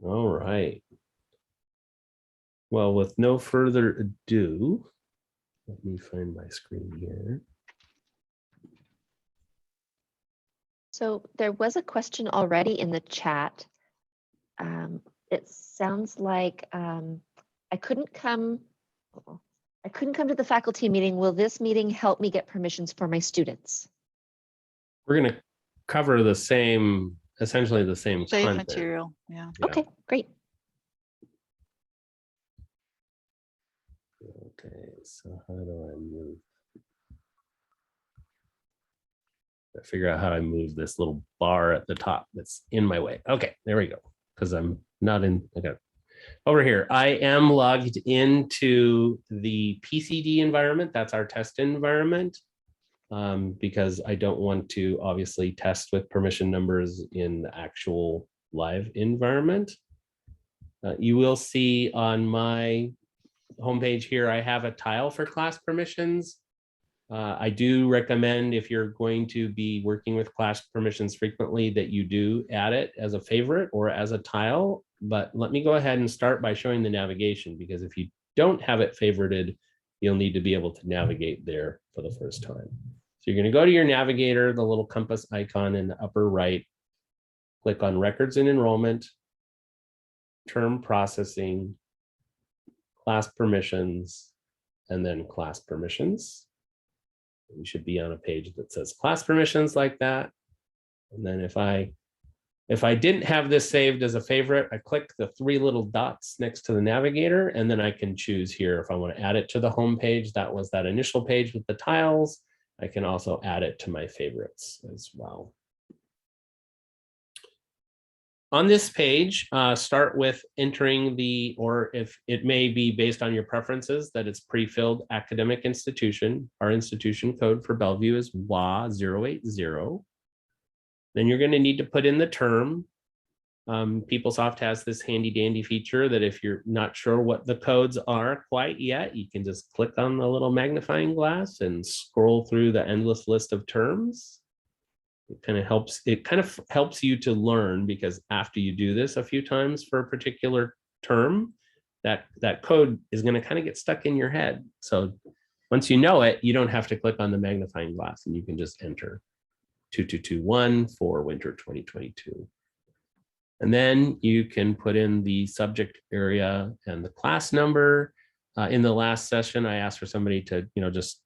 All right. Well, with no further ado, let me find my screen here. So there was a question already in the chat. It sounds like I couldn't come to the faculty meeting. Will this meeting help me get permissions for my students? We're going to cover the same, essentially the same content. material. Yeah. Okay, great. Okay, so how do I move? I figure out how I move this little bar at the top that's in my way. Okay, there we go. Because I'm not in. Okay, over here, I am logged into the PCD environment. That's our test environment. Because I don't want to obviously test with permission numbers in the actual live environment. You will see on my homepage here, I have a tile for class permissions. I do recommend if you're going to be working with class permissions frequently that you do add it as a favorite or as a tile. But let me go ahead and start by showing the navigation, because if you don't have it favorited, you'll need to be able to navigate there for the first time. So you're going to go to your navigator, the little compass icon in the upper right, click on records and enrollment, term processing, class permissions, and then class permissions. You should be on a page that says class permissions like that. And then if I didn't have this saved as a favorite, I click the three little dots next to the navigator, and then I can choose here if I want to add it to the home page. That was that initial page with the tiles. I can also add it to my favorites as well. On this page, start with entering or if it may be based on your preferences that it's pre-filled academic institution. Our institution code for Bellevue is WA080. Then you're going to need to put in the term. Peoplesoft has this handy dandy feature that if you're not sure what the codes are quite yet, you can just click on the little magnifying glass and scroll through the endless list of terms. It kind of helps you to learn, because after you do this a few times for a particular term, that code is going to kind of get stuck in your head. So once you know it, you don't have to click on the magnifying glass, and you can just enter 2221 for winter 2022. And then you can put in the subject area and the class number. In the last session, I asked for somebody to, just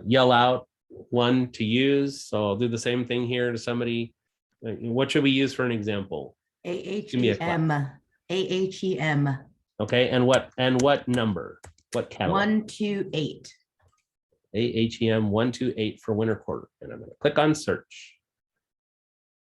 yell out one to use. So I'll do the same thing here to somebody. What should we use for an example? AHEM. AHEM. Okay, and what number? What catalog? 128. AHEM 128 for winter quarter. And I'm going to click on search.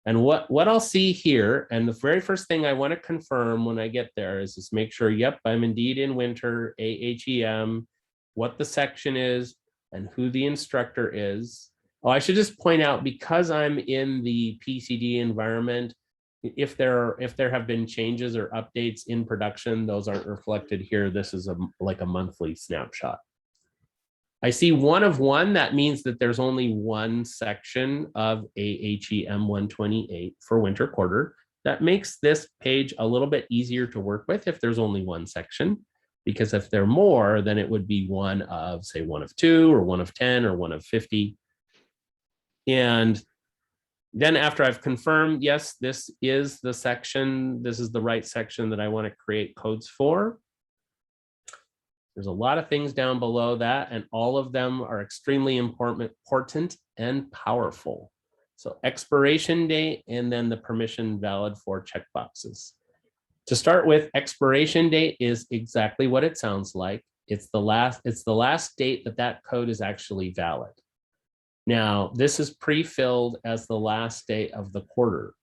And what I'll see here, and the very first thing I want to confirm when I get there is just make sure, yep, I'm indeed in winter, AHEM, what the section is, and who the instructor is. Oh, I should just point out, because I'm in the PCD environment, if there have been changes or updates in production, those aren't reflected here. This is like a monthly snapshot. I see 1 of 1. That means that there's only one section of AHEM 128 for winter quarter. That makes this page a little bit easier to work with if there's only one section, because if there are more, then it would be one of, say, 1 of 2 or 1 of 10 or 1 of 50. And then after I've confirmed, yes, this is the section, this is the right section that I want to create codes for. There's a lot of things down below that, and all of them are extremely important and powerful. So expiration date, and then the permission valid for checkboxes. To start with, expiration date is exactly what it sounds like. It's the last date that code is actually valid. Now, this is pre-filled as the last day of the quarter.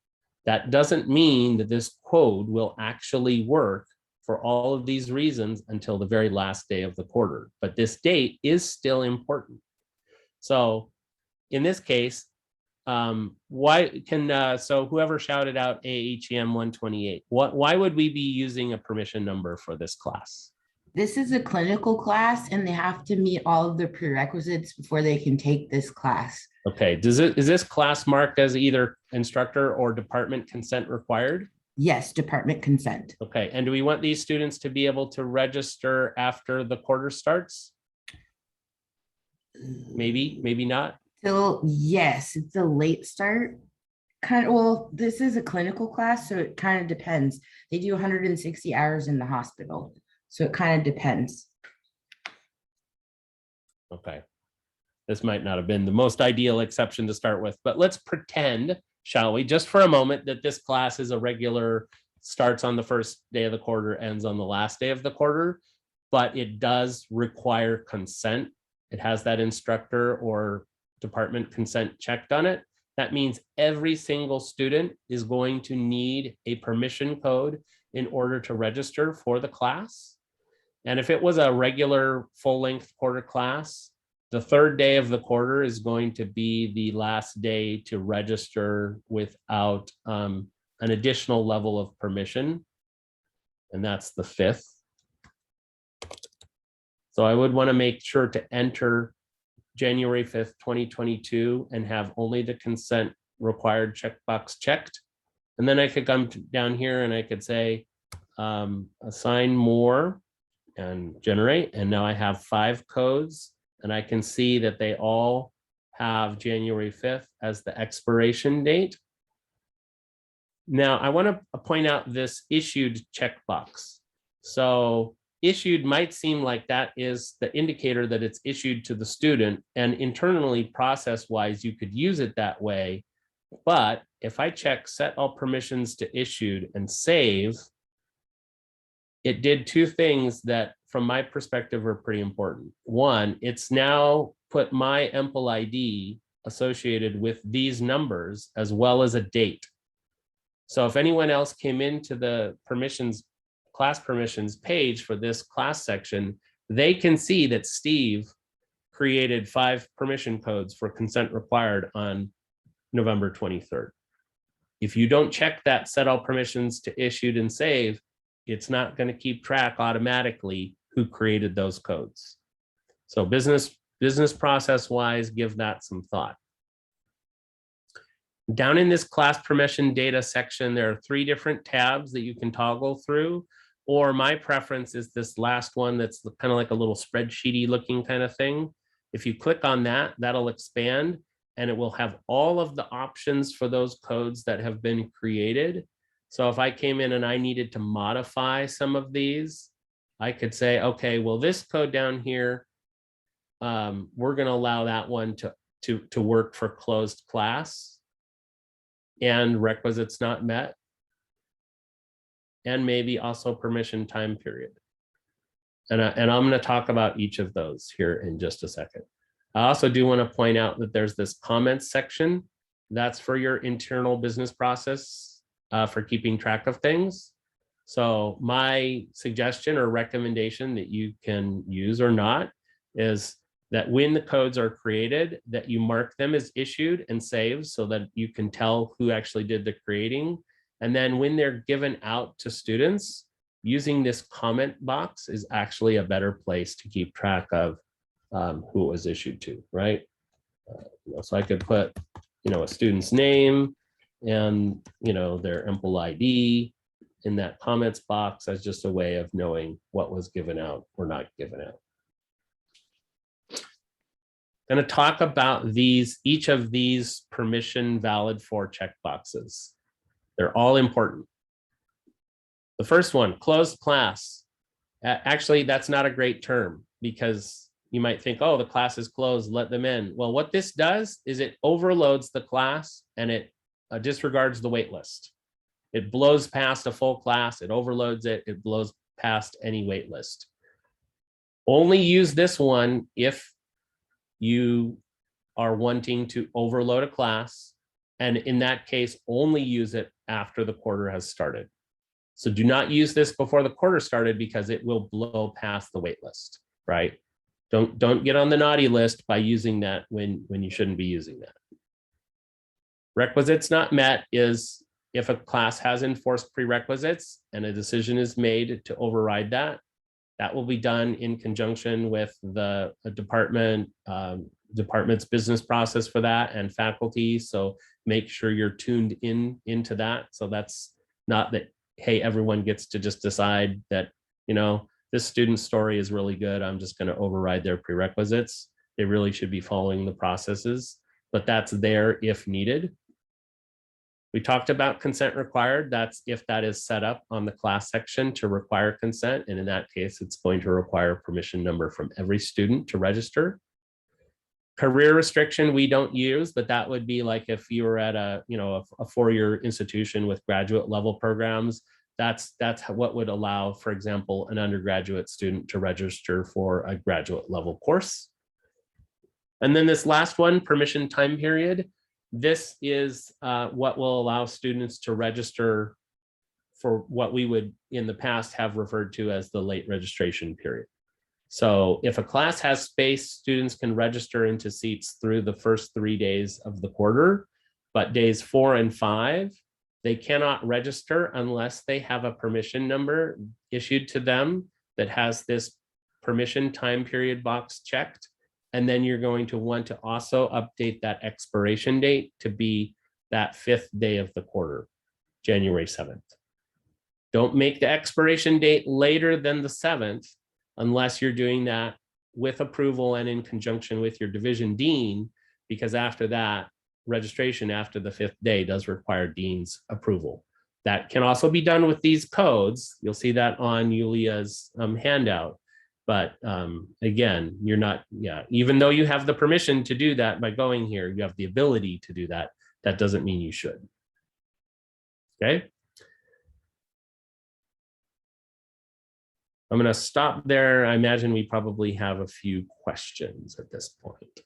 That doesn't mean that this code will actually work for all of these reasons until the very last day of the quarter. But this date is still important. So in this case, so whoever shouted out AHEM 128, why would we be using a permission number for this class? This is a clinical class, and they have to meet all of the prerequisites before they can take this class. Okay, is this class marked as either instructor or department consent required? Yes, department consent. Okay, and do we want these students to be able to register after the quarter starts? Maybe, maybe not. So yes, it's a late start. Kind of, well, this is a clinical class, so it kind of depends. They do 160 hours in the hospital. So it kind of depends. Okay. This might not have been the most ideal exception to start with, but let's pretend, shall we, just for a moment, that this class is a regular, starts on the first day of the quarter, ends on the last day of the quarter, but it does require consent. It has that instructor or department consent checked on it. That means every single student is going to need a permission code in order to register for the class. And if it was a regular full-length quarter class, the third day of the quarter is going to be the last day to register without an additional level of permission. And that's the 5th. So I would want to make sure to enter January 5th, 2022, and have only the consent required checkbox checked. And then I could come down here and I could say, assign more and generate. And now I have 5 codes. And I can see that they all have January 5th as the expiration date. Now, I want to point out this issued checkbox. So issued might seem like that is the indicator that it's issued to the student, and internally process-wise, you could use it that way. But if I check set all permissions to issued and save, it did 2 things that from my perspective are pretty important. One, it's now put my EMPL ID associated with these numbers as well as a date. So if anyone else came into the permissions, class permissions page for this class section, they can see that Steve created 5 permission codes for consent required on November 23rd. If you don't check that set all permissions to issued and save, it's not going to keep track automatically who created those codes. So business process wise, give that some thought. Down in this class permission data section, there are 3 different tabs that you can toggle through, or my preference is this last one that's kind of like a little spreadsheety looking kind of thing. If you click on that, that'll expand and it will have all of the options for those codes that have been created. So if I came in and I needed to modify some of these, I could say, okay, well, this code down here, we're going to allow that one to work for closed class and requisites not met, and maybe also permission time period. And I'm going to talk about each of those here in just a second. I also do want to point out that there's this comments section. That's for your internal business process for keeping track of things. So my suggestion or recommendation that you can use or not is that when the codes are created, that you mark them as issued and saved so that you can tell who actually did the creating. And then when they're given out to students, using this comment box is actually a better place to keep track of who it was issued to, right? So I could put, a student's name and, their EMPL ID in that comments box as just a way of knowing what was given out or not given out. Going to talk about each of these permission valid for checkboxes. They're all important. The first one, closed class. Actually, that's not a great term because you might think, oh, the class is closed, let them in. Well, what this does is it overloads the class and it disregards the wait list. It blows past a full class, it overloads it, it blows past any wait list. Only use this one if you are wanting to overload a class, and in that case, only use it after the quarter has started. So do not use this before the quarter started because it will blow past the wait list, right? Don't get on the naughty list by using that when you shouldn't be using that. Requisites not met is if a class has enforced prerequisites and a decision is made to override that. That will be done in conjunction with the department's business process for that and faculty. So make sure you're tuned into that. So that's Not that, hey, everyone gets to just decide that, you know, this student's story is really good, I'm just going to override their prerequisites. They really should be following the processes, but that's there if needed. We talked about consent required. That's if that is set up on the class section to require consent. And in that case, it's going to require a permission number from every student to register. Career restriction we don't use, but that would be like if you were at a, you know, a four-year institution with graduate level programs. That's what would allow, for example, an undergraduate student to register for a graduate level course. And then this last one, permission time period. This is what will allow students to register for what we would in the past have referred to as the late registration period. So if a class has space, students can register into seats through the first 3 days of the quarter, but days 4 and 5, they cannot register unless they have a permission number issued to them that has this permission time period box checked. And then you're going to want to also update that expiration date to be that 5th day of the quarter, January 7th. Don't make the expiration date later than the 7th unless you're doing that with approval and in conjunction with your division dean, because after that, registration after the 5th day does require dean's approval. That can also be done with these codes. You'll see that on Yulia's handout. But again, you're not, even though you have the permission to do that by going here, you have the ability to do that. That doesn't mean you should. Okay. I'm going to stop there. I imagine we probably have a few questions at this point.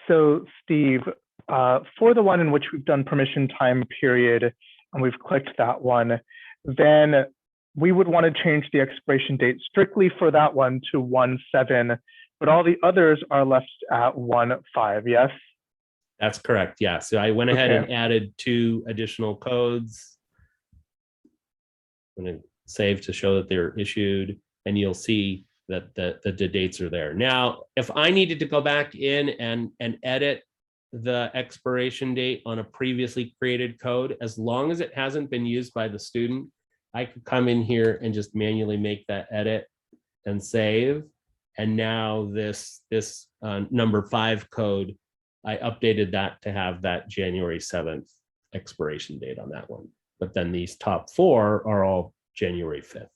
So Steve, for the one in which we've done permission time period and we've clicked that one, then we would want to change the expiration date strictly for that one to 1/7, but all the others are left at 1/5, yes? That's correct, yeah. So I went ahead and added 2 additional codes. I'm going to save to show that they're issued, and you'll see that the dates are there. Now, if I needed to go back in and edit the expiration date on a previously created code, as long as it hasn't been used by the student, I could come in here and just manually make that edit and save. And now this number 5 code, I updated that to have that January 7th expiration date on that one. But then these top 4 are all January 5th.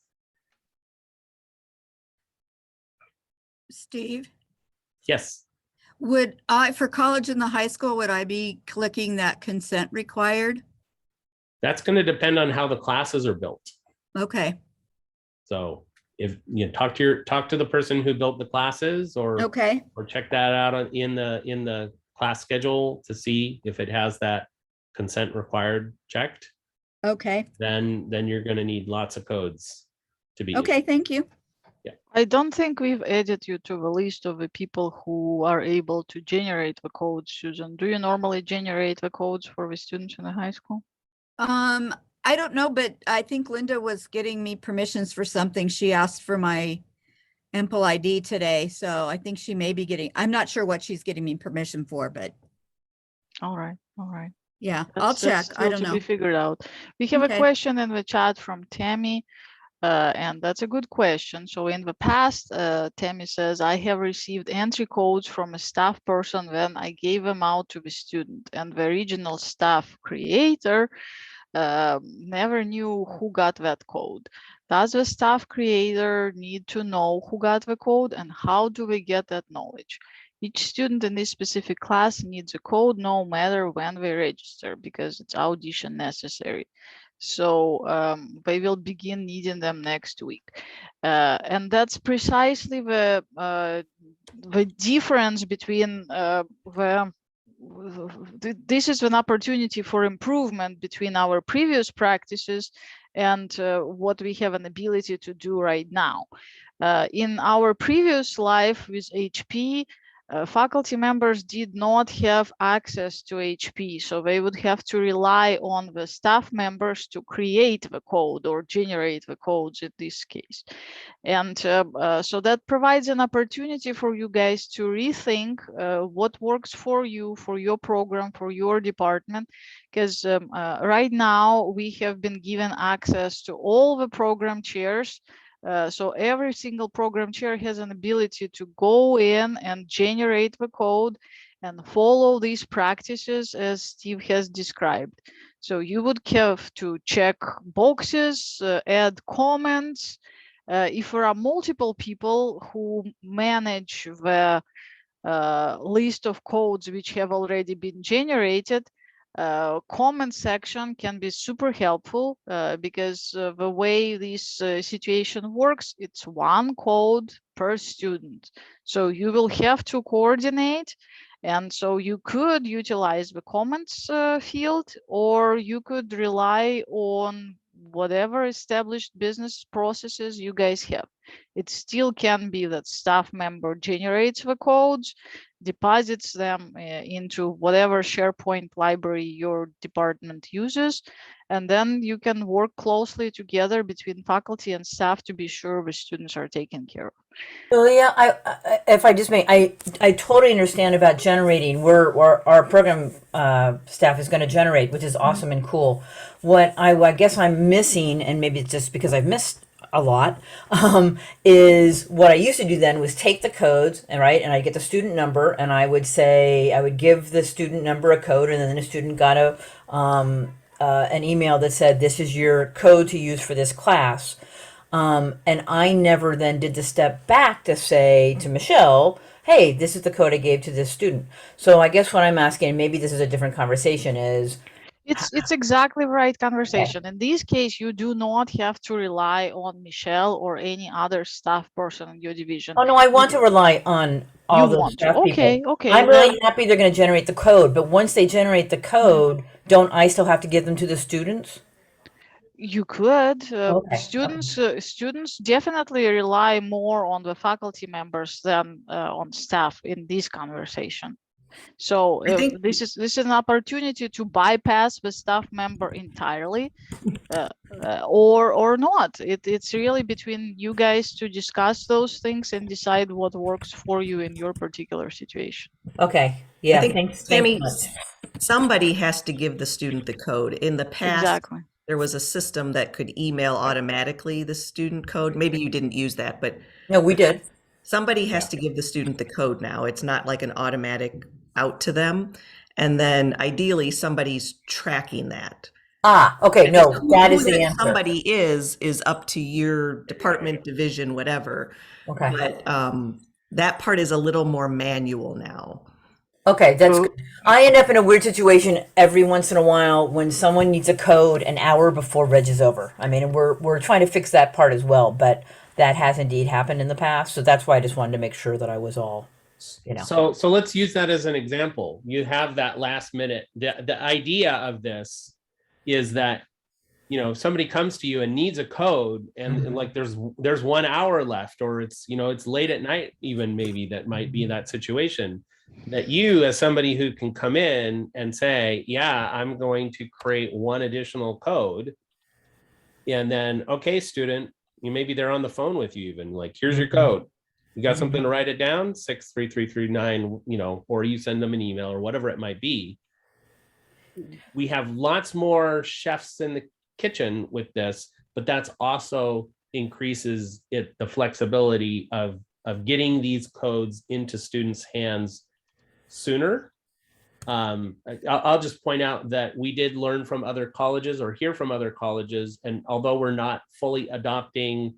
Steve? Yes. Would I, for college and the high school, would I be clicking that consent required? That's going to depend on how the classes are built. Okay. So if you talk to the person who built the classes, or Okay. or check that out in the class schedule to see if it has that consent required checked. Okay. Then you're going to need lots of codes to be Okay. Thank you. I don't think we've added you to the list of the people who are able to generate the codes, Susan. Do you normally generate the codes for the students in the high school? I don't know, but I think Linda was getting me permissions for something. She asked for my MPL ID today, so I think she may be getting, I'm not sure what she's getting me permission for, but All right. yeah, I'll check. I don't To know. be figured out. We have Okay. a question in the chat from Tammy, and that's a good question. So in the past, Tammy says, I have received entry codes from a staff person when I gave them out to the student, and the original staff creator never knew who got that code. Does the staff creator need to know who got the code, and how do we get that knowledge? Each student in this specific class needs a code no matter when they register, because it's audition necessary. So they will begin needing them next week. And that's precisely the difference between this is an opportunity for improvement between our previous practices and what we have an ability to do right now. In our previous life with HP, faculty members did not have access to HP, so they would have to rely on the staff members to create the code or generate the codes in this case. And so that provides an opportunity for you guys to rethink what works for you, for your program, for your department, because right now we have been given access to all the program chairs. So every single program chair has an ability to go in and generate the code and follow these practices as Steve has described. So you would have to check boxes, add comments. If there are multiple people who manage the list of codes which have already been generated, comment section can be super helpful because the way this situation works, it's one code per student. So you will have to coordinate. And so you could utilize the comments field, or you could rely on whatever established business processes you guys have. It still can be that staff member generates the codes, deposits them into whatever SharePoint library your department uses, and then you can work closely together between faculty and staff to be sure the students are taken care of. Julia, if I just may, I totally understand about generating. Our program staff is going to generate, which is awesome and cool. What I guess I'm missing, and maybe it's just because I've missed a lot, is what I used to do then was take the codes and I get the student number, and I would give the student number a code, and then the student got an email that said, this is your code to use for this class. And I never then did the step back to say to Michelle, hey, this is the code I gave to this student. So I guess what I'm asking, maybe this is a different conversation, is it's exactly the right conversation. In this case, you do not have to rely on Michelle or any other staff person in your division. oh no, I want to rely on all those staff people. Okay. I'm really happy they're going to generate the code, but once they generate the code, don't I still have to give them to the students? You could. Okay. Students definitely rely more on the faculty members than on staff in this conversation. So this is an opportunity to bypass the staff member entirely, or not. It's really between you guys to discuss those things and decide what works for you in your particular situation. Okay. Yeah. I think, Thanks Tammy, much. somebody has to give the student the code. In the past, Exactly. there was a system that could email automatically the student code. Maybe you didn't use that, but No, we did. somebody has to give the student the code now. It's not like an automatic out to them. And then ideally somebody's tracking that. Ah, okay. No, that is Who the that answer. somebody is up to your department, division, whatever. Okay. But that part is a little more manual now. Okay, that's good. I end up in a weird situation every once in a while when someone needs a code an hour before Reg is over. I mean, we're trying to fix that part as well, but that has indeed happened in the past. So that's why I just wanted to make sure that I was all, you know. So let's use that as an example. You have that last minute. The idea of this is that, you know, somebody comes to you and needs a code, and like there's 1 hour left, or it's, you know, it's late at night, even maybe that might be that situation, that you, as somebody who can come in and say, yeah, I'm going to create one additional code. And then, okay, student, maybe they're on the phone with you even, like, here's your code. You got something to write it down, 63339, you know, or you send them an email or whatever it might be. We have lots more chefs in the kitchen with this, but that's also increases the flexibility of getting these codes into students' hands sooner. I'll just point out that we did learn from other colleges or hear from other colleges, and although we're not fully adopting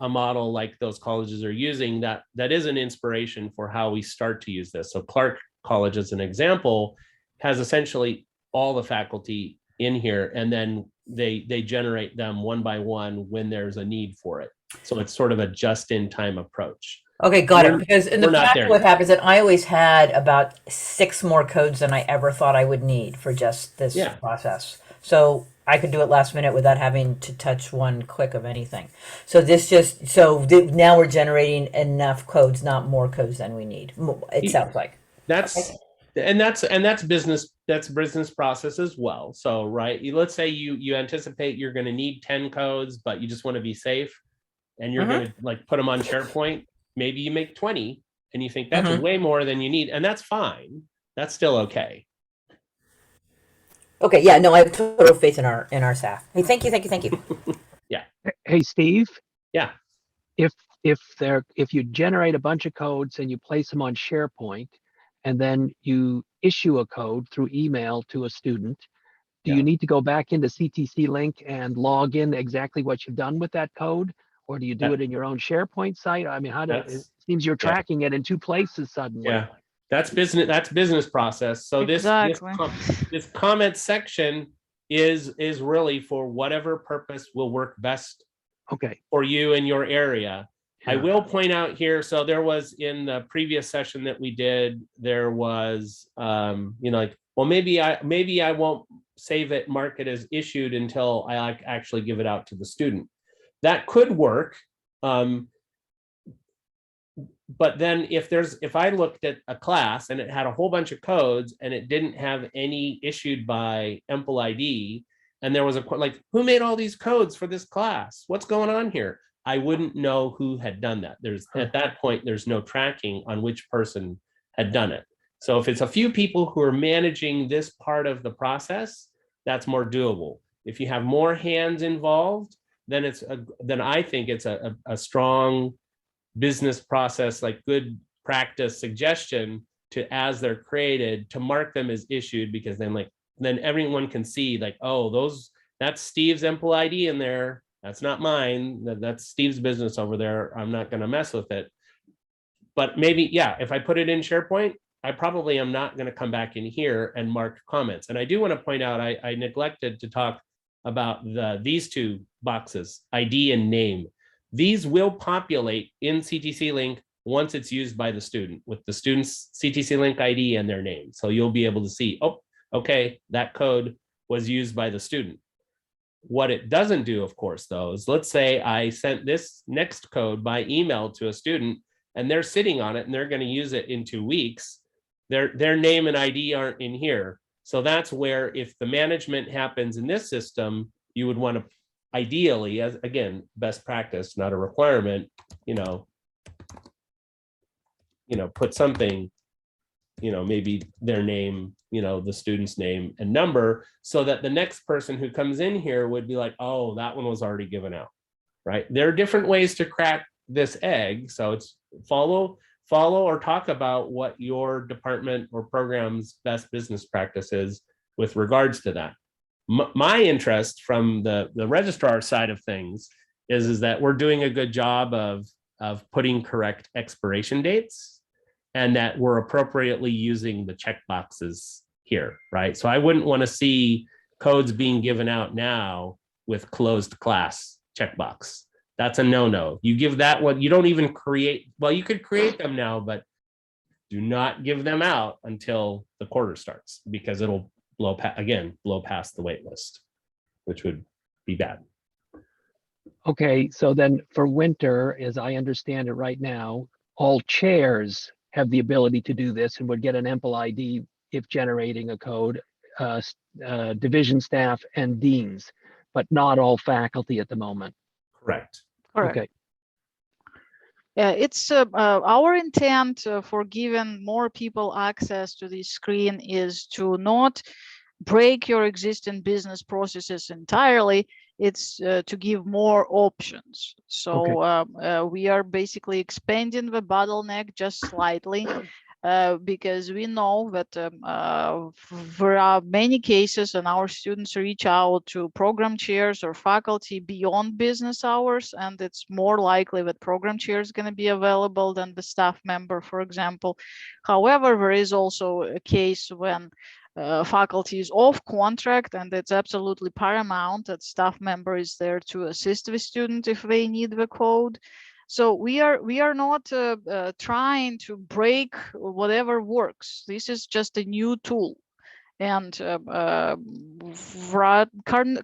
a model like those colleges are using, that is an inspiration for how we start to use this. So Clark College, as an example, has essentially all the faculty in here, and then they generate them one by one when there's a need for it. So it's sort of a just-in-time approach. Okay, got it. We're- Because in the we're not past, there what yet. happens is that I always had about 6 more codes than I ever thought I would need for just this Yeah. process. So I could do it last minute without having to touch one click of anything. So this just now we're generating enough codes, not more codes than we need. It sounds like. That's that's business process as well. So let's say you anticipate you're going to need 10 codes, but you just want to be safe, and you're going to like put them on SharePoint. Maybe you make 20, and you think that's way more than you need, and that's fine. That's still okay. Okay, yeah, no, I have total faith in our staff. Hey, thank you. Yeah. Hey, Steve, Yeah. if you generate a bunch of codes and you place them on SharePoint, and then you issue a code through email to a student, do you need to go back into ctcLink and log in exactly what you've done with that code? Or do you do it in your own SharePoint site? I mean, it seems you're tracking it in 2 places suddenly. Yeah. That's business process. So Exactly. this comment section is really for whatever purpose will work best for you in your area. I will point out here, so there was in the previous session that we did, there was like, well, maybe I won't save it, mark it as issued until I actually give it out to the student. That could work. But then if I looked at a class and it had a whole bunch of codes and it didn't have any issued by EMPL ID, and there was like, who made all these codes for this class? What's going on here? I wouldn't know who had done that. At that point, there's no tracking on which person had done it. So if it's a few people who are managing this part of the process, that's more doable. If you have more hands involved, then I think it's a strong business process, like good practice suggestion to, as they're created, to mark them as issued, because then everyone can see like, oh, that's Steve's EMPL ID in there. That's not mine. That's Steve's business over there. I'm not going to mess with it. But maybe, yeah, if I put it in SharePoint, I probably am not going to come back in here and mark comments. And I do want to point out, I neglected to talk about these 2 boxes, ID and name. These will populate in ctcLink once it's used by the student, with the student's ctcLink ID and their name. So you'll be able to see, oh, okay, that code was used by the student. What it doesn't do, of course, though, is let's say I sent this next code by email to a student and they're sitting on it and they're going to use it in 2 weeks. Their name and ID aren't in here. So that's where, if the management happens in this system, you would want to ideally, as again, best practice, not a requirement, put something, maybe their name, the student's name and number, so that the next person who comes in here would be like, oh, that one was already given out, right? There are different ways to crack this egg. So it's follow or talk about what your department or program's best business practice is with regards to that. My interest from the registrar side of things is that we're doing a good job of putting correct expiration dates, and that we're appropriately using the check boxes here, right? So I wouldn't want to see codes being given out now with closed class checkbox. That's a no-no. You give that one, you don't even create, well, you could create them now, but do not give them out until the quarter starts, because it'll blow past the wait list, which would be bad. Okay, so then for winter, as I understand it right now, all chairs have the ability to do this and would get an EMPL ID if generating a code, division staff and deans, but not all faculty at the moment. Correct. Okay. Yeah, it's our intent for giving more people access to this screen is to not break your existing business processes entirely. It's to give more options. So we are basically expanding the bottleneck just slightly, because we know that there are many cases and our students reach out to program chairs or faculty beyond business hours, and it's more likely that program chair is going to be available than the staff member, for example. However, there is also a case when faculty is off contract, and it's absolutely paramount that staff member is there to assist the student if they need the code. So we are not trying to break whatever works. This is just a new tool, and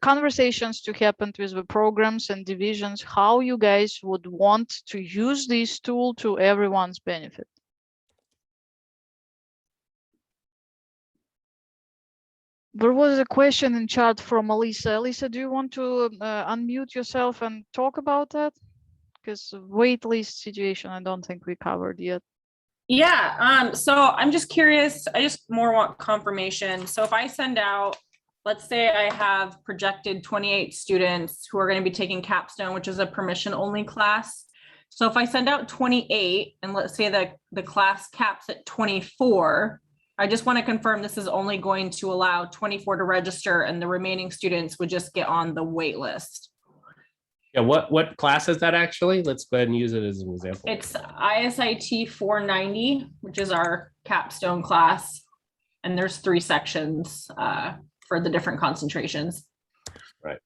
conversations to happen with the programs and divisions, how you guys would want to use this tool to everyone's benefit. There was a question in chat from Elisa. Elisa, do you want to unmute yourself and talk about that? Because wait list situation, I don't think we covered yet. Yeah, so I'm just curious, I just more want confirmation. So if I send out, let's say I have projected 28 students who are going to be taking capstone, which is a permission only class. So if I send out 28 and let's say that the class caps at 24, I just want to confirm this is only going to allow 24 to register and the remaining students would just get on the wait list. Yeah, what class is that actually? Let's go ahead and use it as an example. It's ISIT 490, which is our capstone class. And there's 3 sections for the different concentrations. Right.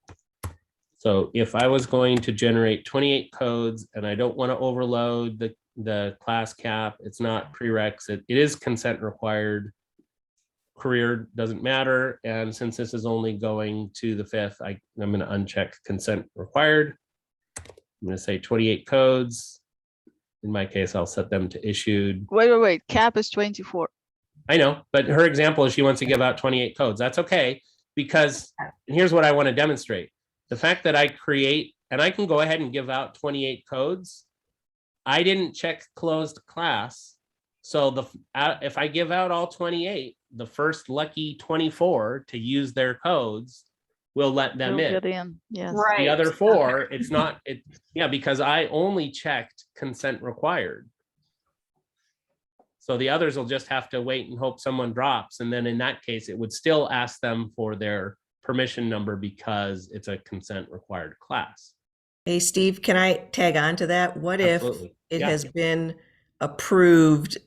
So if I was going to generate 28 codes and I don't want to overload the class cap, it's not prereqs, it is consent required. Career doesn't matter. And since this is only going to the 5th, I'm going to uncheck consent required. I'm going to say 28 codes. In my case, I'll set them to issued. Wait. Cap is 24. I know, but her example is she wants to give out 28 codes. That's okay, because here's what I want to demonstrate. The fact that I create, and I can go ahead and give out 28 codes. I didn't check closed class. So if I give out all 28, the first lucky 24 to use their codes will let them We'll in. get in. Yes. Right. The other 4, it's not, yeah, because I only checked consent required. So the others will just have to wait and hope someone drops. And then in that case, it would still ask them for their permission number because it's a consent required class. Hey, Steve, can I tag on to that? What if Absolutely. it Yeah. has been approved,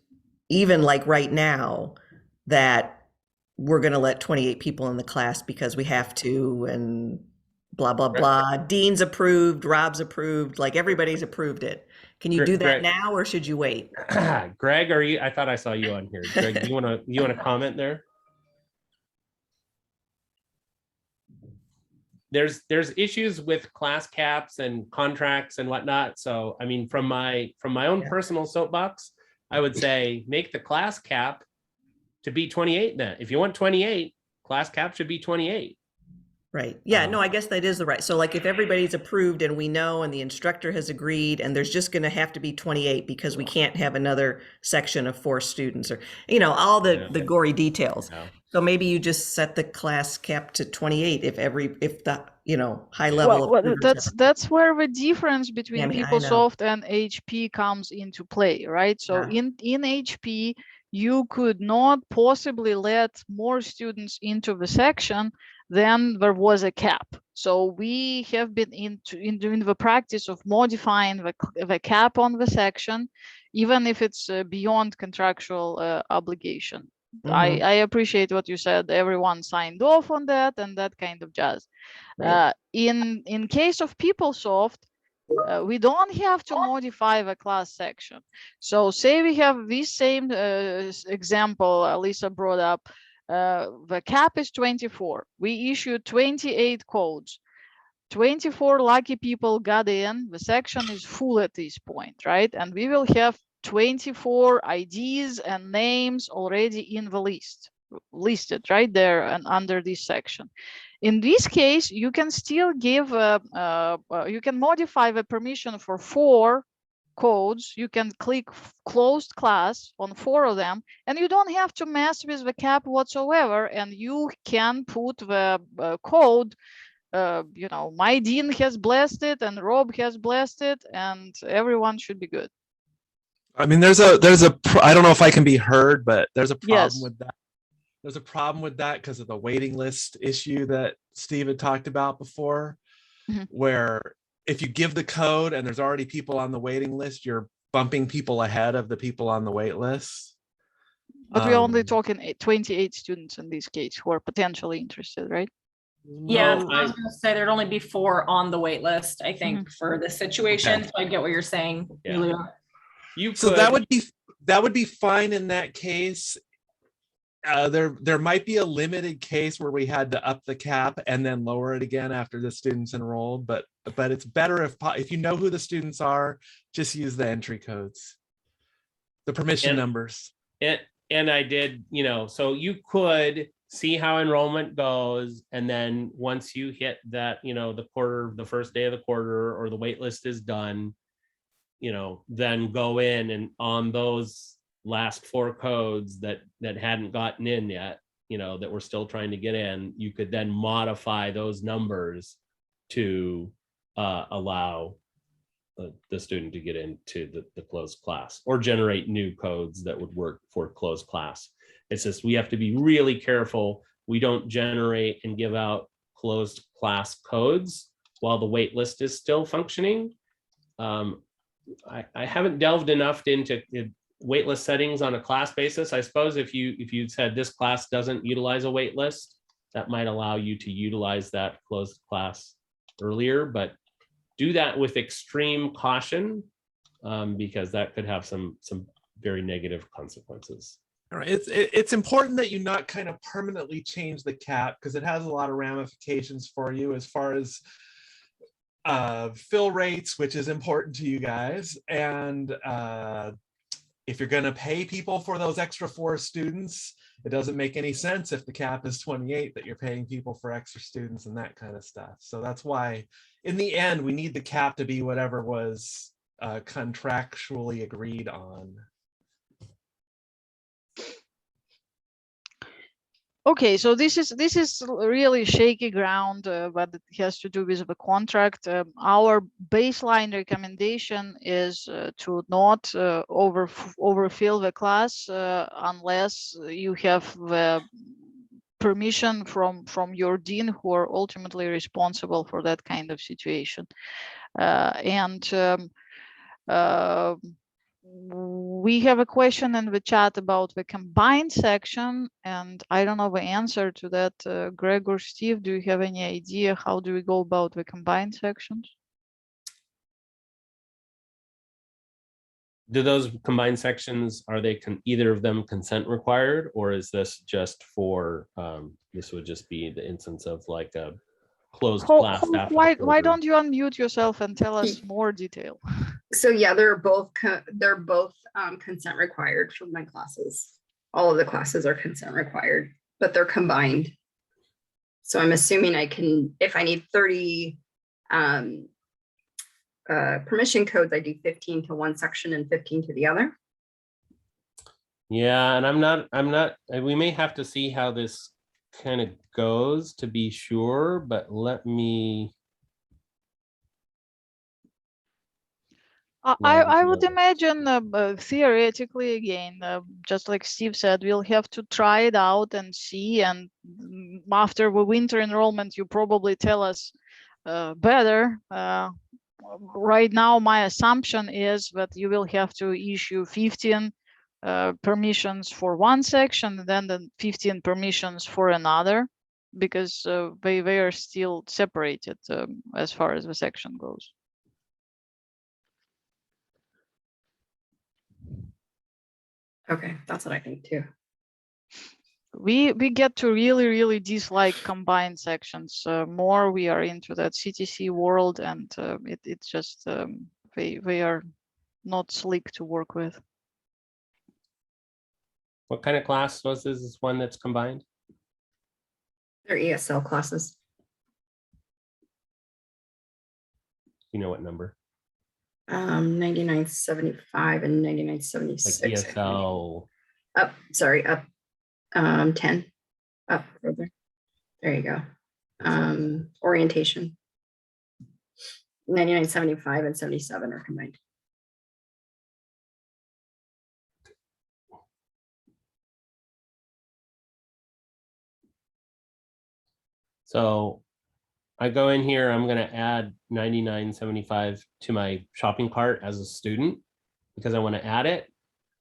even like right now, that we're going to let 28 people in the class because we have to, and blah, blah, blah. Dean's approved, Rob's approved, like everybody's approved it. Can you do that Greg. now, or should you wait? Greg, are you? I thought I saw you on here. Greg, do you want to comment there? There's issues with class caps and contracts and whatnot. So I mean, from my own personal soapbox, I would say make the class cap to be 28. Then, if you want 28, class cap should be 28. Right. Yeah, no, I guess that is the right. So like if everybody's approved and we know and the instructor has agreed and there's just going to have to be 28 because we can't have another section of 4 students or, all the gory details. Yeah. So maybe you just set the class cap to 28 if the, high level. Well, that's where the difference between I know. Peoplesoft and HP comes into play, right? So in HP, you could not possibly let more students into the section than there was a cap. So we have been doing the practice of modifying the cap on the section, even if it's beyond contractual obligation. Mhm. I appreciate what you said. Everyone signed off on that and that kind of jazz. Right. In case of Peoplesoft, we don't have to modify the class section. So say we have this same example Lisa brought up. The cap is 24. We issued 28 codes. 24 lucky people got in. The section is full at this point, right? And we will have 24 IDs and names already in the listed right there and under this section. In this case, you can still give you can modify the permission for 4 codes. You can click closed class on 4 of them, and you don't have to mess with the cap whatsoever. And you can put the code, my dean has blessed it and Rob has blessed it, and everyone should be good. I mean, there's a I don't know if I can be heard, but there's a problem with that. There's a problem with that because of the waiting list issue that Steve had talked about before, where if you give the code and there's already people on the waiting list, you're bumping people ahead of the people on the wait list. But we're only talking 28 students in this case who are potentially interested, right? Yeah, No, I was gonna say there'd only be 4 on the wait list, I think, for this situation. Okay. So I get what you're saying, Yeah. Julia. You So could, that would be fine in that case. There might be a limited case where we had to up the cap and then lower it again after the students enrolled, but it's better if you know who the students are, just use the entry codes, the permission And- numbers. and I did, so you could see how enrollment goes, and then once you hit that, the first day of the quarter, or the wait list is done, then go in and on those last 4 codes that hadn't gotten in yet, that we're still trying to get in, you could then modify those numbers to allow the student to get into the closed class, or generate new codes that would work for closed class. It's just, we have to be really careful. We don't generate and give out closed class codes while the wait list is still functioning. I haven't delved enough into waitlist settings on a class basis. I suppose if you said this class doesn't utilize a waitlist, that might allow you to utilize that closed class earlier, but do that with extreme caution, because that could have some very negative consequences. All right, it's important that you not kind of permanently change the cap, because it has a lot of ramifications for you as far as fill rates, which is important to you guys, and if you're going to pay people for those extra 4 students, it doesn't make any sense if the cap is 28 that you're paying people for extra students and that kind of stuff. So that's why in the end we need the cap to be whatever was contractually agreed on. Okay, so this is really shaky ground, but it has to do with the contract. Our baseline recommendation is to not overfill the class unless you have the permission from your dean, who are ultimately responsible for that kind of situation. We have a question in the chat about the combined section, and I don't know the answer to that. Greg or Steve, do you have any idea how do we go about the combined sections? Do those combined sections, are they either of them consent required, or is this just for, this would just be the instance of like a closed class after the Why quarter? don't you unmute yourself and tell us more detail? So yeah, they're both consent required for my classes. All of the classes are consent required, but they're combined. So I'm assuming I can, if I need 30 permission codes, I do 15 to one section and 15 to the other. Yeah, and I'm not, we may have to see how this kind of goes to be sure, but let me. I would imagine theoretically, again, just like Steve said, we'll have to try it out and see. And after the winter enrollment, you probably tell us better. Right now, my assumption is that you will have to issue 15 permissions for one section, and then the 15 permissions for another, because they are still separated as far as the section goes. Okay, that's what I think too. We get to really dislike combined sections. More we are into that CTC world, and it's just they are not slick to work with. What kind of class was this? Is one that's combined? They're ESL classes. You know what number? 9975 and 9976. Like ESL. Up, sorry, up 10. Up further. There you go. Orientation. 9975 and 77 are combined. So I go in here, I'm going to add 99.75 to my shopping cart as a student because I want to add it.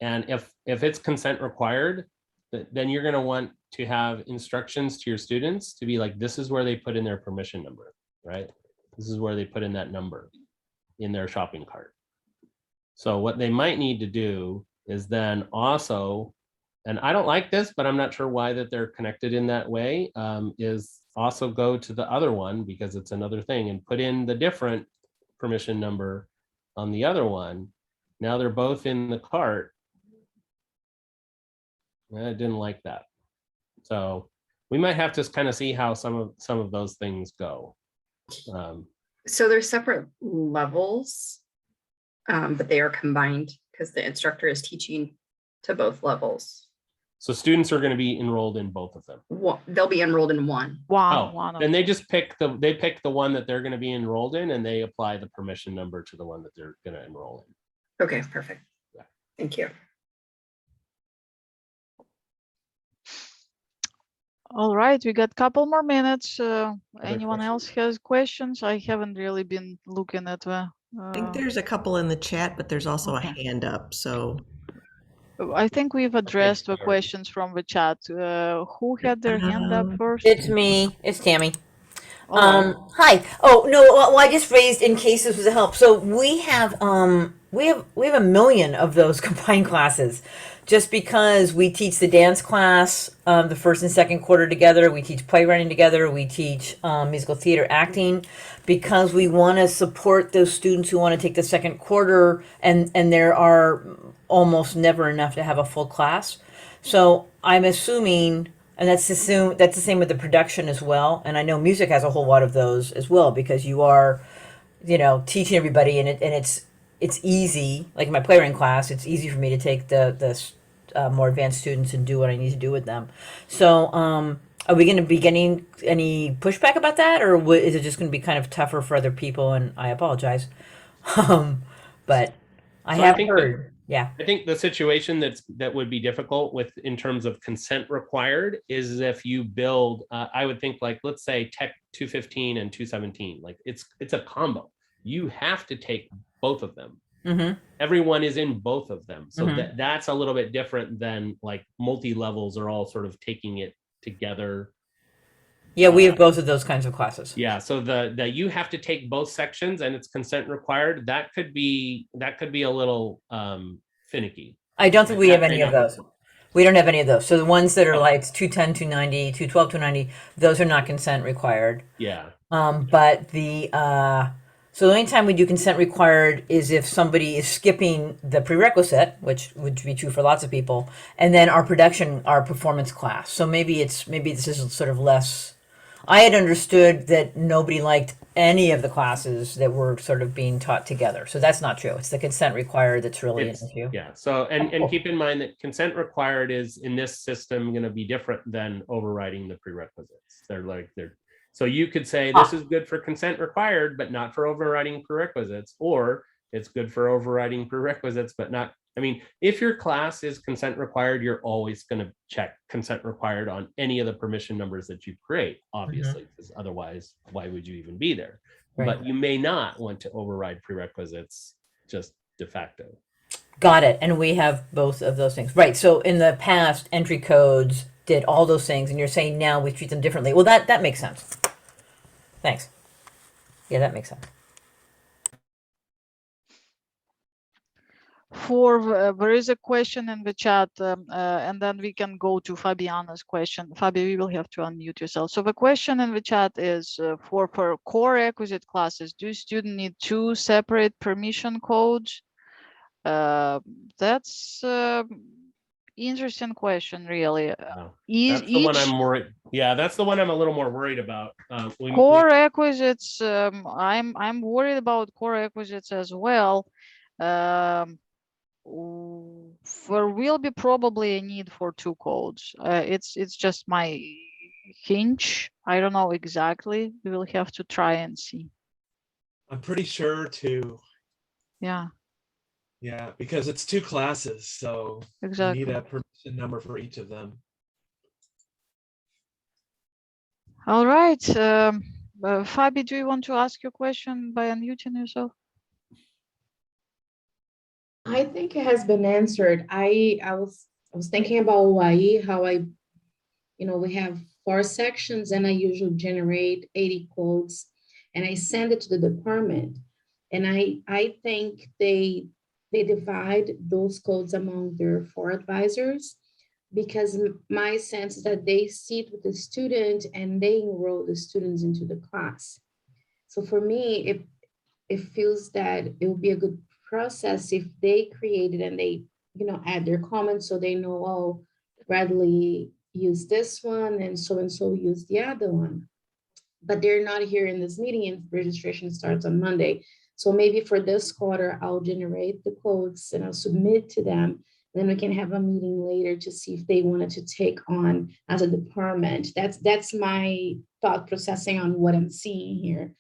And if it's consent required, then you're going to want to have instructions to your students to be like, this is where they put in their permission number, right? This is where they put in that number in their shopping cart. So what they might need to do is then also, and I don't like this, but I'm not sure why that they're connected in that way, is also go to the other one, because it's another thing, and put in the different permission number on the other one. Now they're both in the cart. I didn't like that. So we might have to kind of see how some of those things go. So they're separate levels, but they are combined because the instructor is teaching to both levels. So students are going to be enrolled in both of them. They'll be enrolled in one. Then they just pick the one that they're going to be enrolled in, and they apply the permission number to the one that they're going to enroll in. Okay, perfect. Yeah. Thank you. All right, we got a couple more minutes. Anyone questions? else has questions? I haven't really been looking at the. I think there's a couple in the chat, but there's also Okay. a hand up. So I think we've addressed the sorry. questions from the chat. Who had their hand up first? It's me. It's Tammy. All right. Hi. Oh no. Well, I just raised in case this was a help. So we have a million of those combined classes, just because we teach the dance class the first and second quarter together. We teach playwriting together. We teach musical theater acting, because we want to support those students who want to take the second quarter, and there are almost never enough to have a full class. So I'm assuming. And that's the same with the production as well. And I know music has a whole lot of those as well, because you are, teaching everybody, and it's easy. Like in my playwriting class, it's easy for me to take the more advanced students and do what I need to do with them. So, are we going to be getting any pushback about that, or is it just going to be kind of tougher for other people? And I apologize, but I have heard. Yeah. I think the situation that would be difficult in terms of consent required is if you build, I would think, like, let's say Tech 215 and 217, like it's a combo. You have to take both of them. Mm-hmm. Everyone is in both of them. So Mhm. that's a little bit different than like multi-levels are all sort of taking it together. Yeah, we have both of those kinds of classes. Yeah, so the you have to take both sections and it's consent required. That could be a little finicky. I don't think we That have may any of not be those. We don't have any of those. So the ones that are Oh. like 210, 290, 212, 290, those are not consent required. Yeah. But so the only time we do consent required is if somebody is skipping the prerequisite, which would be true for lots of people, and then our performance class. So maybe this is sort of less. I had understood that nobody liked any of the classes that were sort of being taught together. So that's not true. It's the consent required that's really an issue. Yeah. So and keep in mind that consent required is in this system going to be different than overriding the prerequisites. So you could say this is good for consent required, but not for overriding prerequisites, or it's good for overriding prerequisites, but not. I mean, if your class is consent required, you're always going to check consent required on any of the permission numbers that you create, obviously, because otherwise, why would you even be there? Right. But you may not want to override prerequisites just de facto. Got it. And we have both of those things. Right. So in the past, entry codes did all those things, and you're saying now we treat them differently. Well, that makes sense. Thanks. Yeah, that makes sense. There is a question in the chat, and then we can go to Fabiana's question. Fabi, we will have to unmute yourself. So the question in the chat is for core requisite classes, do students need 2 separate permission codes? That's interesting question, really. That's the one I'm worried. Yeah, that's the one I'm a little more worried about. Core requisites, I'm worried about core requisites as well. There will be probably a need for 2 codes. It's just my hunch. I don't know exactly. We will have to try and see. I'm pretty sure too. Yeah. Yeah, because it's 2 classes, so Exactly. you need a permission number for each of them. All right. Fabi, do you want to ask your question by unmuting yourself? I think it has been answered. I was thinking about Hawaii, how I we have 4 sections and I usually generate 80 quotes and I send it to the department. And I think they divide those codes among their 4 advisors, because my sense is that they sit with the student and they enroll the students into the class. So for me, it feels that it would be a good process if they create it and they, add their comments so they know, oh, Bradley used this one and so used the other one. But they're not here in this meeting and registration starts on Monday. So maybe for this quarter, I'll generate the quotes and I'll submit to them. Then we can have a meeting later to see if they wanted to take on as a department. That's my thought processing on what I'm seeing here.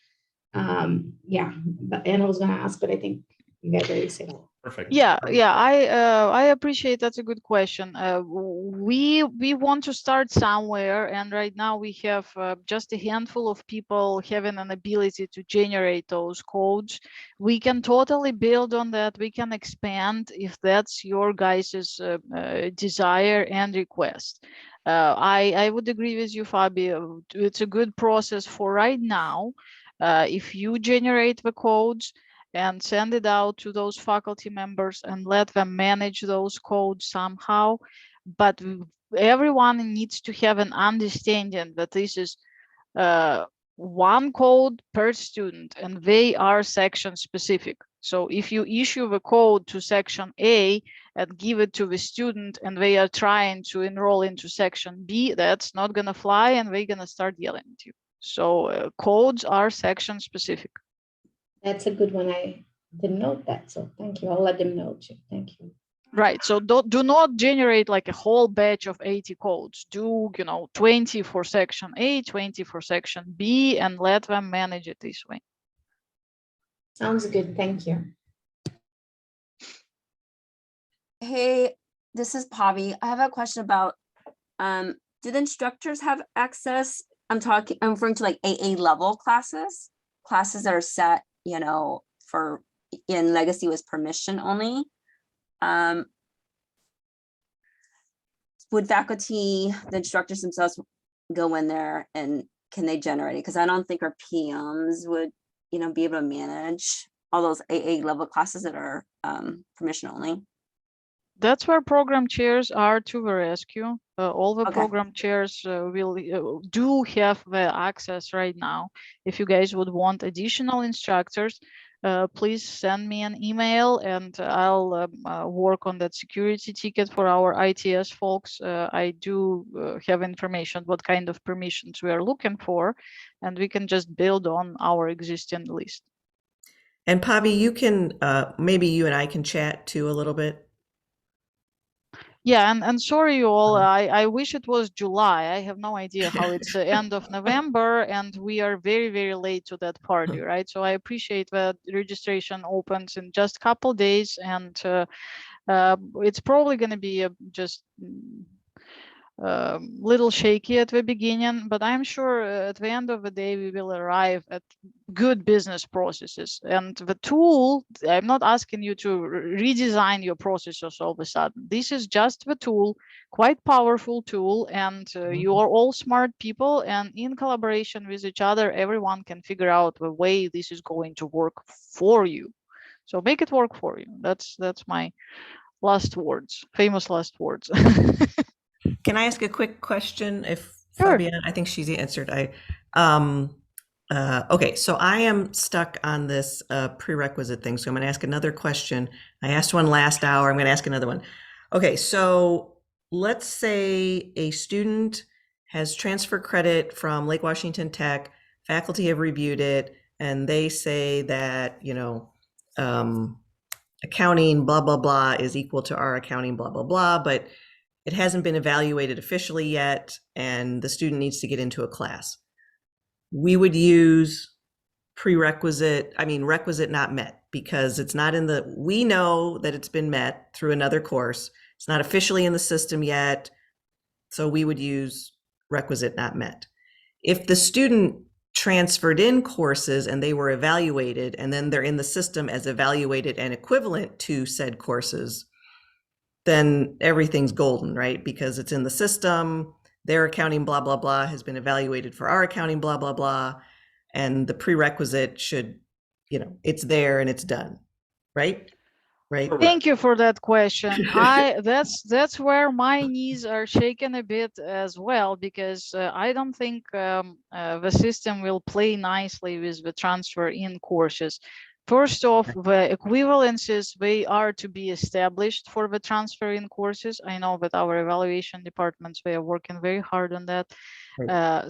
Yeah, but Anna was gonna ask, but I think you guys already said that. Perfect. Yeah, I appreciate, that's a good question. We want to start somewhere, and right now we have just a handful of people having an ability to generate those codes. We can totally build on that. We can expand if that's your guys's desire and request. I would agree with you, Fabio. It's a good process for right now. If you generate the codes and send it out to those faculty members and let them manage those codes somehow. But everyone needs to have an understanding that this is one code per student and they are section specific. So if you issue the code to section A and give it to the student and they are trying to enroll into section B, that's not gonna fly and they're gonna start yelling at you. So codes are section specific. That's a good one. I didn't note that. So thank you. I'll let them know too. Thank you. Right. So do not generate like a whole batch of 80 codes. Do, 20 for section A, 20 for section B, and let them manage it this way. Sounds good. Thank you. Hey, this is Pavi. I have a question about, do the instructors have access? I'm referring to like AA level classes that are set, for in legacy was permission only. Would faculty, the instructors themselves, go in there and can they generate it? Because I don't think our PMs would, be able to manage all those AA level classes that are permission only. That's where program chairs are to the rescue. All the Okay. program chairs do have the access right now. If you guys would want additional instructors, please send me an email and I'll work on that security ticket for our ITS folks. I do have information what kind of permissions we are looking for, and we can just build on our existing list. And Pavi, you can, maybe you and I can chat too a little bit. Yeah, and sorry you all, I wish it was July. I have no idea how it's the end of November and we are very, very late to that party, right? So I appreciate that registration opens in just a couple days, and it's probably going to be just little shaky at the beginning, but I'm sure at the end of the day we will arrive at good business processes. And the tool, I'm not asking you to redesign your processes all of a sudden. This is just the tool, quite powerful tool, and you are all smart people, and in collaboration with each other, everyone can figure out the way this is going to work for you. So make it work for you. That's my last words, famous last words. Can I ask a quick question? If Sure. Fabian, I think she's answered. Okay, so I am stuck on this prerequisite thing. So I'm going to ask another question. I asked one last hour. I'm going to ask another one. Okay, so let's say a student has transfer credit from Lake Washington Tech. Faculty have reviewed it, and they say that, accounting blah, blah, blah is equal to our accounting blah, blah, blah, but it hasn't been evaluated officially yet, and the student needs to get into a class. We would use requisite not met, because it's not in the, we know that it's been met through another course. It's not officially in the system yet. So we would use requisite not met. If the student transferred in courses and they were evaluated, and then they're in the system as evaluated and equivalent to said courses, then everything's golden, right? Because it's in the system, their accounting blah, blah, blah has been evaluated for our accounting blah, blah, blah. And the prerequisite should, you know, it's there and it's done, right? Right. Thank you for that question. That's where my knees are shaking a bit as well, because I don't think the system will play nicely with the transfer in courses. First off, the equivalences, they are to be established for the transfer in courses. I know that our evaluation departments, they are working very hard on that.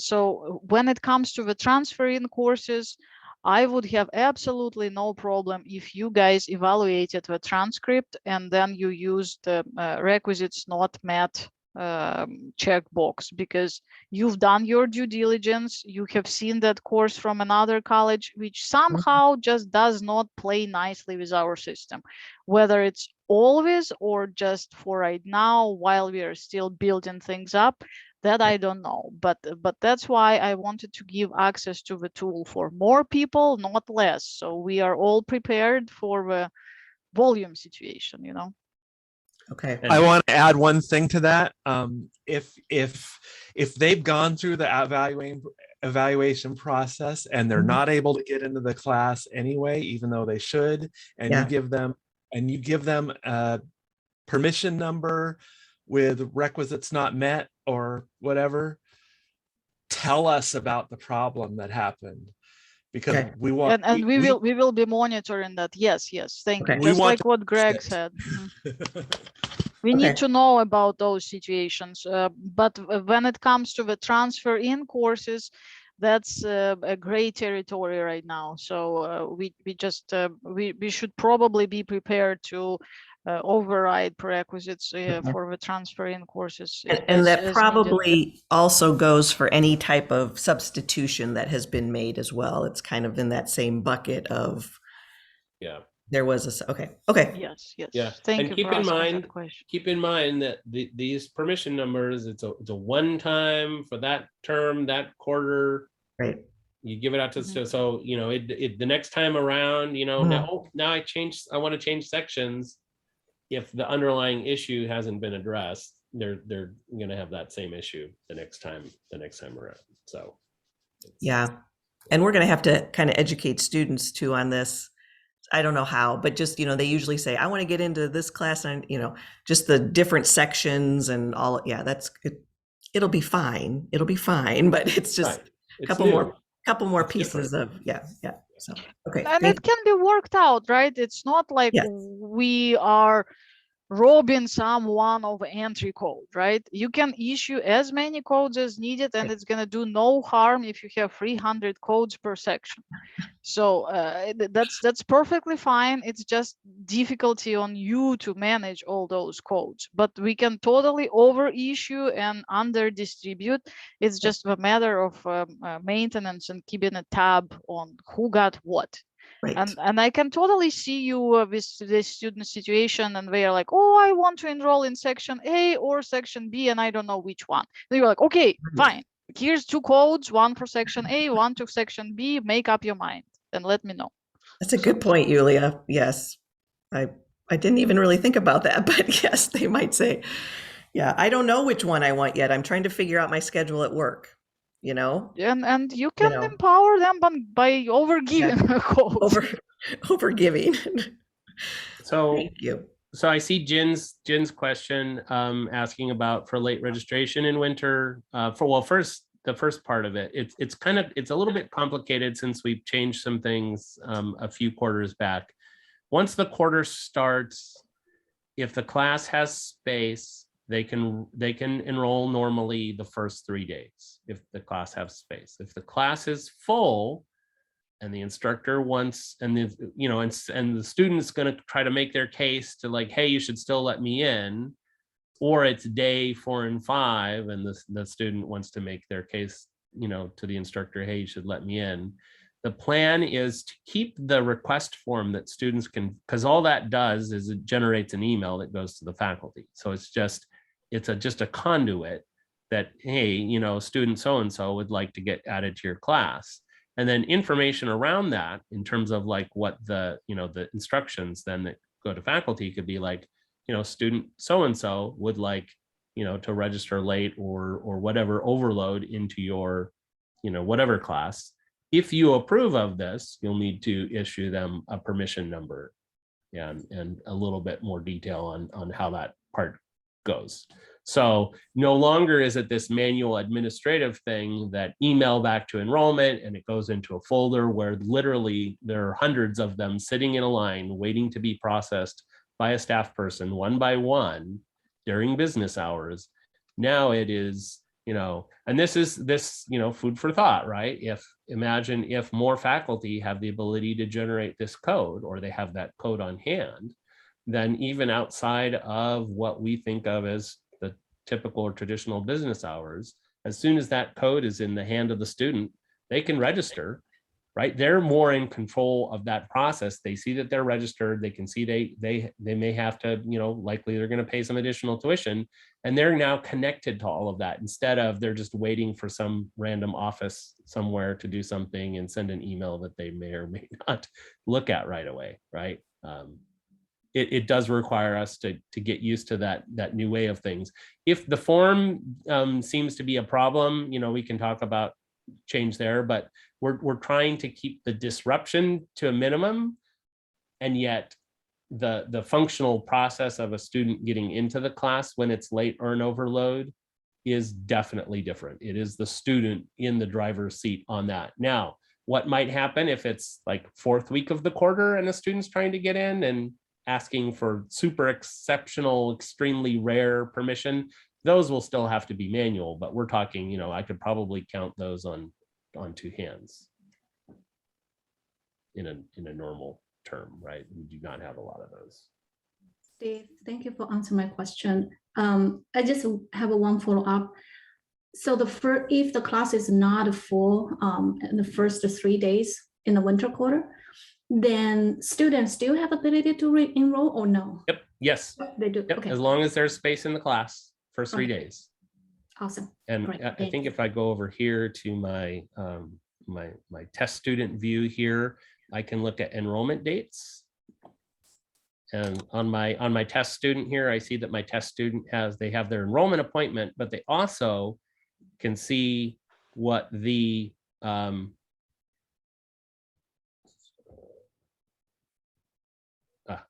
So when it comes to the transfer in courses, I would have absolutely no problem if you guys evaluated the transcript and then you used the requisites not met checkbox, because you've done your due diligence. You have seen that course from another college, which somehow just does not play nicely with our system, whether it's always or just for right now while we are still building things up. That I don't know, but that's why I wanted to give access to the tool for more people, not less. So we are all prepared for the volume situation, you know. Okay. I want to add one thing to that. If they've gone through the evaluation process and they're not able to get into the class anyway, even though they should, and you give them a permission number with requisites not met or whatever, tell us about the problem that happened, because we want and we will be monitoring that. Yes, thank you. Just like what Greg said. We need to know about those situations, but when it comes to the transfer in courses, that's a gray territory right now. So we should probably be prepared to override prerequisites for the transfer in courses. And that probably also goes for any type of substitution that has been made as well. It's kind of in that same bucket of, there was a, okay. Yes. Yeah. Thank you keep for in asking mind, that question. keep in mind that these permission numbers, it's a one time for that term, that quarter. Right. You give it out to so you know the next time around, you know, now I want to change sections. If the underlying issue hasn't been addressed, they're going to have that same issue the next time around. So yeah, and we're going to have to kind of educate students too on this. I don't know how, but just, you know, they usually say, I want to get into this class, and, you know, just the different sections and all. Yeah, that's it. It'll be fine. But it's just a couple more pieces of So okay, and it can be worked out, right? It's not like we are robbing someone of entry code, right? You can issue as many codes as needed, and it's going to do no harm if you have 300 codes per section. So that's perfectly fine. It's just difficulty on you to manage all those codes, but we can totally over issue and under distribute. It's just a matter of maintenance and keeping a tab on who got what. Right. And I can totally see you with this student situation, and they are like, oh, I want to enroll in section A or section B, and I don't know which one. Then you're like, okay, fine. Here's 2 codes, one for section A, one to section B. Make up your mind and let me know. That's a good point, Yulia. Yes, I didn't even really think about that, but yes, they might say, yeah, I don't know which one I want yet. I'm trying to figure out my schedule at work. You know, and you can empower them by overgiving codes. Overgiving. So thank you. So I see Jin's question asking about for late registration in winter. First, the first part of it, it's a little bit complicated since we've changed some things a few quarters back. Once the quarter starts, if the class has space, they can enroll normally the first 3 days if the class has space. If the class is full and the instructor wants, and the student's going to try to make their case to like, hey, you should still let me in, or it's day 4 and 5 and the student wants to make their case, to the instructor, hey, you should let me in. The plan is to keep the request form that students can, because all that does is it generates an email that goes to the faculty. So it's just a conduit that, hey, student so-and-so would like to get added to your class. And then information around that in terms of like what the instructions then that go to faculty could be like, student so-and-so would like to register late or whatever overload into your, whatever class. If you approve of this, you'll need to issue them a permission number and a little bit more detail on how that part goes. So no longer is it this manual administrative thing that email back to enrollment and it goes into a folder where literally there are hundreds of them sitting in a line waiting to be processed by a staff person one by one during business hours. Now it is, and this is food for thought, right? Imagine if more faculty have the ability to generate this code, or they have that code on hand, then even outside of what we think of as the typical or traditional business hours, as soon as that code is in the hand of the student, they can register, right? They're more in control of that process. They see that they're registered. They can see they may have to, likely they're going to pay some additional tuition, and they're now connected to all of that instead of they're just waiting for some random office somewhere to do something and send an email that they may or may not look at right away, right? It does require us to get used to that new way of things. If the form seems to be a problem, we can talk about change there, but we're trying to keep the disruption to a minimum, and yet the functional process of a student getting into the class when it's late or an overload is definitely different. It is the student in the driver's seat on that. Now, what might happen if it's like 4th week of the quarter and a student's trying to get in and asking for super exceptional, extremely rare permission, those will still have to be manual, but we're talking, I could probably count those on 2 hands in a normal term, right? We do not have a lot of those. Steve, thank you for answering my question. I just have one follow-up. So if the class is not full in the first 3 days in the winter quarter, then students still have ability to re-enroll or no? Yep. Yes. They do. Yep. Okay. As long as there's space in the class for 3 days. Awesome. And Great. I think if I go over here to my my test student view here, I can look at enrollment dates. And on my test student here, I see that my test student they have their enrollment appointment, but they also can see what the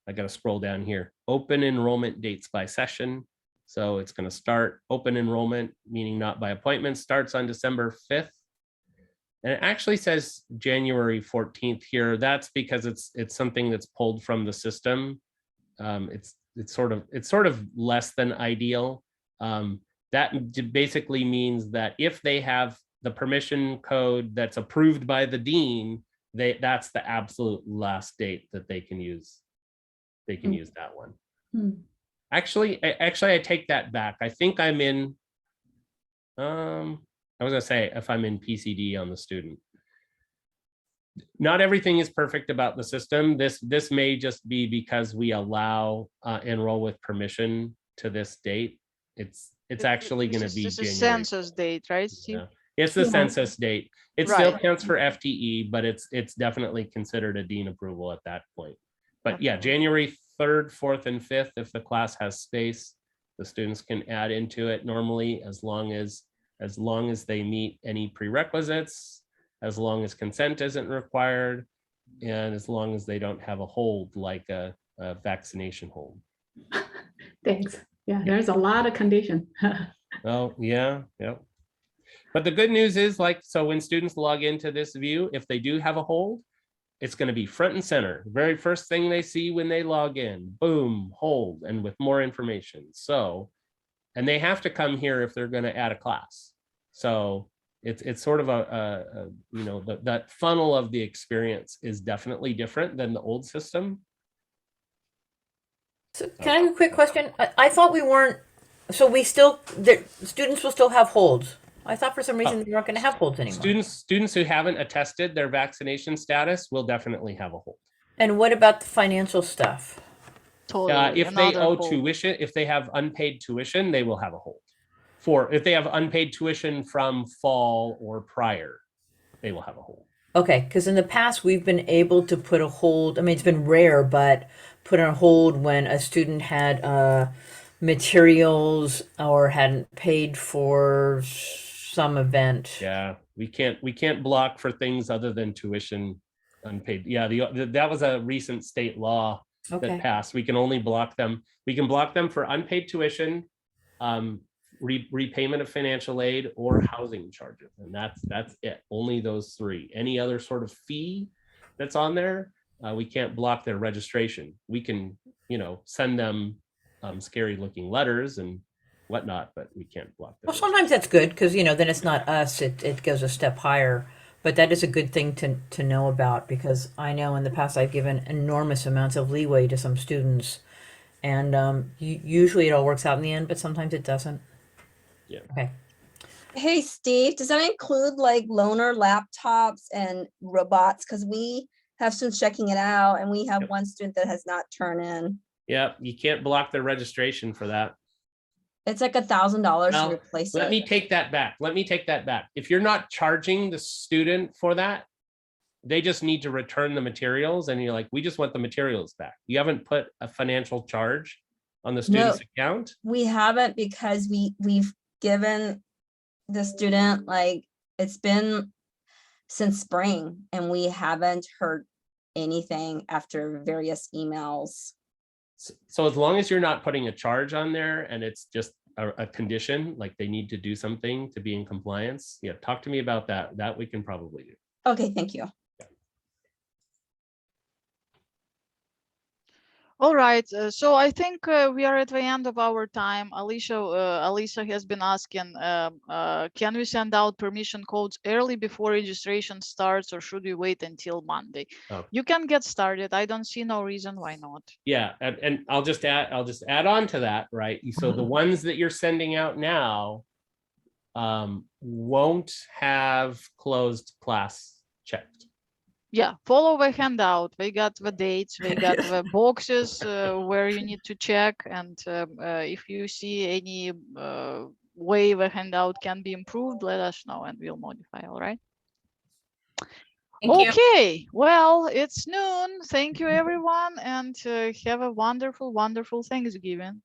I got to scroll down here. Open enrollment dates by session. So it's going to start open enrollment, meaning not by appointment, starts on December 5th. And it actually says January 14th here. That's because it's something that's pulled from the system. It's sort of less than ideal. That basically means that if they have the permission code that's approved by the dean, that's the absolute last date that they can use. They can use that one. Actually, I take that back. I think I'm in, I was gonna say if I'm in PCD on the student. Not everything is perfect about the system. This may just be because we allow enroll with permission to this date. It's actually going to be It's a January. census date, right, Steve? Yeah. It's the census date. It Right. still counts for FTE, but it's definitely considered a dean approval at that point. But yeah, January 3rd, 4th, and 5th, if the class has space, the students can add into it normally as long as they meet any prerequisites, as long as consent isn't required, and as long as they don't have a hold like a vaccination hold. Thanks. Yeah, there's a lot of condition. Oh, yeah. But the good news is, so when students log into this view, if they do have a hold, it's going to be front and center. The very first thing they see when they log in, boom, hold, and with more information. So, and they have to come here if they're going to add a class. So it's sort of that funnel of the experience is definitely different than the old system. So can I have a quick question? I thought we weren't, so students will still have holds. I thought for some reason they weren't going to have holds anymore. Students who haven't attested their vaccination status will definitely have a hold. And what about the financial stuff? Totally. If they owe hold. tuition, if they have unpaid tuition, they will have a hold. If they have unpaid tuition from fall or prior, they will have a hold. Okay, because in the past we've been able to put a hold. I mean, it's been rare, but put on hold when a student had materials or hadn't paid for some event. Yeah, we can't block for things other than tuition unpaid. Yeah, that was a recent state law Okay. that passed. We can only block them. We can block them for unpaid tuition, repayment of financial aid, or housing charges, and that's it. Only those three. Any other sort of fee that's on there, we can't block their registration. We can, send them scary looking letters and whatnot, but we can't block them. Well, sometimes that's good because then it's not us; it goes a step higher. But that is a good thing to know about, because I know in the past I've given enormous amounts of leeway to some students, and usually it all works out in the end, but sometimes it doesn't. Yeah. Okay. Hey, Steve, does that include like loaner laptops and robots? Because we have students checking it out, and we have one student that has not turned in. Yeah, you can't block their registration for that. It's like $1,000 Well, to replace let it. me take that back. If you're not charging the student for that, they just need to return the materials, and you're like, we just want the materials back. You haven't put a financial charge on the student's account? We haven't, because we've given the student, like, it's been since spring, and we haven't heard anything after various emails. So as long as you're not putting a charge on there and it's just a condition, like they need to do something to be in compliance, yeah, talk to me about that. That we can probably do. Okay, thank you. All right, so I think we are at the end of our time. Alicia has been asking, can we send out permission codes early before registration starts, or should we wait until Monday? Oh. You can get started. I don't see no reason why not. Yeah, and I'll just add on to that, right? So the ones that you're sending out now won't have closed class checked. Yeah, follow the handout. We got the dates, we got the boxes where you need to check, and if you see any way the handout can be improved, let us know and we'll modify. All right. Okay, well, it's noon. Thank you, everyone, and have a wonderful, wonderful Thanksgiving.